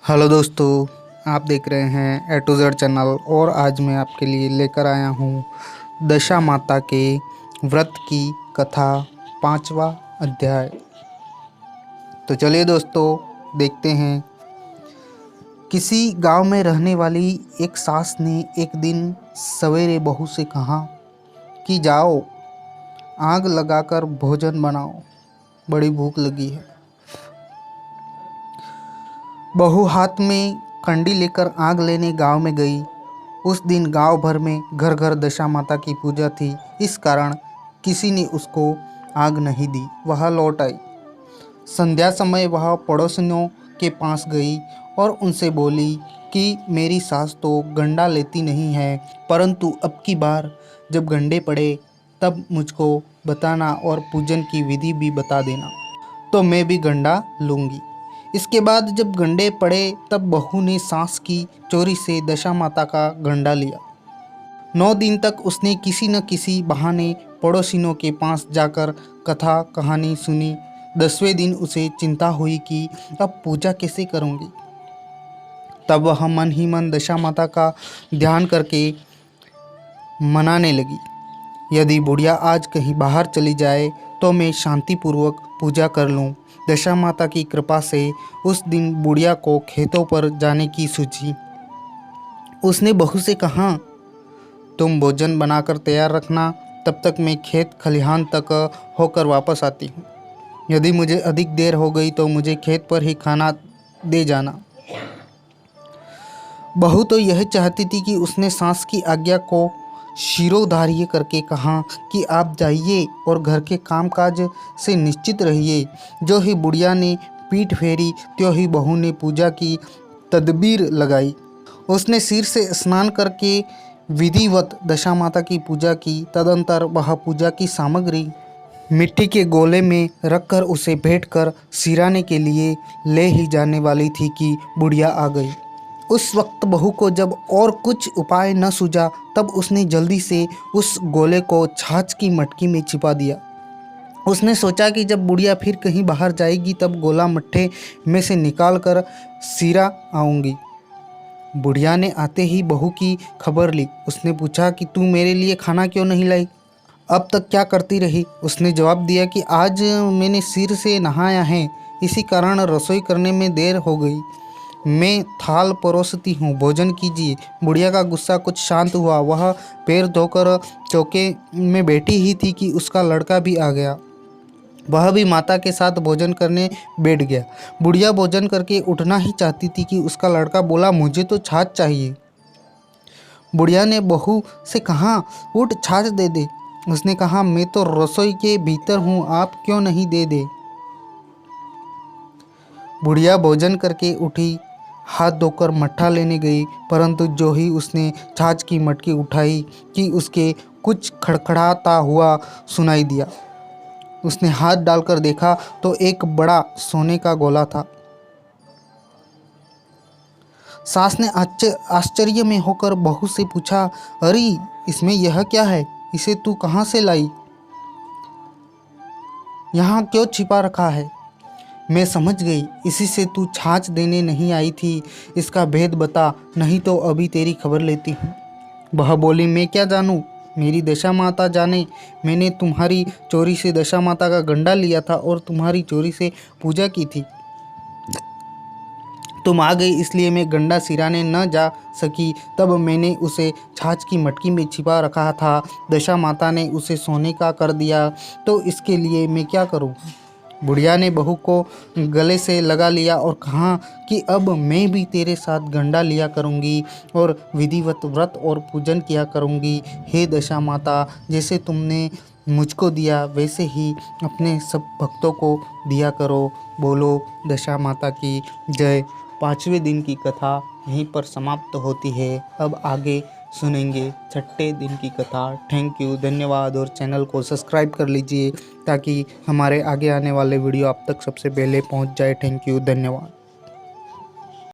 Hello दोस्तों, आप देख रहे हैं ए टू जेड चैनल। और आज मैं आपके लिए लेकर आया हूँ दशा माता के व्रत की कथा, 5वां अध्याय। तो चलिए दोस्तों, देखते हैं। किसी गांव में रहने वाली एक सास ने एक दिन सवेरे बहू से कहा कि जाओ, आग लगाकर भोजन बनाओ, बड़ी भूख लगी है। बहू हाथ में कंडी लेकर आग लेने गांव में गई। उस दिन गांव भर में घर घर दशा माता की पूजा थी, इस कारण किसी ने उसको आग नहीं दी। वह लौट आई। संध्या समय वह पड़ोसियों के पास गई और उनसे बोली कि मेरी सास तो गंडा लेती नहीं है, परंतु अब की बार जब गंडे पड़े तब मुझको बताना और पूजन की विधि भी बता देना, तो मैं भी गंडा लूँगी। इसके बाद जब गंडे पड़े तब बहू ने सास की चोरी से दशा माता का गंडा लिया। 9 दिन तक उसने किसी न किसी बहाने पड़ोसियों के पास जाकर कथा कहानी सुनी। 10वें दिन उसे चिंता हुई कि अब पूजा कैसे करूँगी। तब वह मन ही मन दशा माता का ध्यान करके मनाने लगी, यदि बुढ़िया आज कहीं बाहर चली जाए तो मैं शांतिपूर्वक पूजा कर लूं। दशा माता की कृपा से उस दिन बुढ़िया को खेतों पर जाने की सूझी। उसने बहू से कहा, तुम भोजन बनाकर तैयार रखना, तब तक मैं खेत खलिहान तक होकर वापस आती हूँ। यदि मुझे अधिक देर हो गई तो मुझे खेत पर ही खाना दे जाना। बहू तो यह चाहती थी कि उसने सास की आज्ञा को शिरोधार्य करके कहा कि आप जाइए और घर के कामकाज से निश्चित रहिए। जो ही बुढ़िया ने पीठ फेरी त्यों ही बहू ने पूजा की तदबीर लगाई। उसने सिर से स्नान करके विधिवत दशा माता की पूजा की। तदंतर वह पूजा की सामग्री मिट्टी के गोले में रखकर उसे भेंट कर सिराने के लिए ले ही जाने वाली थी कि बुढ़िया आ गई। उस वक्त बहू को जब और कुछ उपाय न सूझा तब उसने जल्दी से उस गोले को छाछ की मटकी में छिपा दिया। उसने सोचा कि जब बुढ़िया फिर कहीं बाहर जाएगी तब गोला मट्ठे में से निकाल कर सिरा आऊँगी। बुढ़िया ने आते ही बहू की खबर ली। उसने पूछा कि तू मेरे लिए खाना क्यों नहीं लाई, अब तक क्या करती रही। उसने जवाब दिया कि आज मैंने सिर से नहाया है, इसी कारण रसोई करने में देर हो गई। मैं थाल परोसती हूँ, भोजन कीजिए। बुढ़िया का गुस्सा कुछ शांत हुआ। वह पैर धोकर चौके में बैठी ही थी कि उसका लड़का भी आ गया। वह भी माता के साथ भोजन करने बैठ गया। बुढ़िया भोजन करके उठना ही चाहती थी कि उसका लड़का बोला, मुझे तो छाछ चाहिए। बुढ़िया ने बहू से कहा, उठ छाछ दे दे। उसने कहा, मैं तो रसोई के भीतर हूँ, आप क्यों नहीं दे दे। बुढ़िया भोजन करके उठी, हाथ धोकर मट्ठा लेने गई, परंतु जो ही उसने छाछ की मटकी उठाई कि उसके कुछ खड़खड़ाता हुआ सुनाई दिया। उसने हाथ डालकर देखा तो एक बड़ा सोने का गोला था। सास ने आश्चर्य में होकर बहू से पूछा, अरे इसमें यह क्या है, इसे तू कहाँ से लाई, यहाँ क्यों छिपा रखा है। मैं समझ गई, इसी से तू छाछ देने नहीं आई थी। इसका भेद बता, नहीं तो अभी तेरी खबर लेती हूँ। वह बोली, मैं क्या जानूँ, मेरी दशा माता जाने। मैंने तुम्हारी चोरी से दशा माता का गंडा लिया था और तुम्हारी चोरी से पूजा की थी। तुम आ गई इसलिए मैं गंडा सिराने न जा सकी। तब मैंने उसे छाछ की मटकी में छिपा रखा था। दशा माता ने उसे सोने का कर दिया, तो इसके लिए मैं क्या करूं। बुढ़िया ने बहू को गले से लगा लिया और कहा कि अब मैं भी तेरे साथ गंडा लिया करूंगी और विधिवत व्रत और पूजन किया करूंगी। हे दशा माता, जैसे तुमने मुझको दिया वैसे ही अपने सब भक्तों को दिया करो। बोलो दशा माता की जय। 5वें दिन की कथा यहीं पर समाप्त होती है। अब आगे सुनेंगे 6ठे दिन की कथा। थैंक यू, धन्यवाद। और चैनल को सब्सक्राइब कर लीजिए ताकि हमारे आगे आने वाले वीडियो आप तक सबसे पहले पहुंच जाए। थैंक यू, धन्यवाद।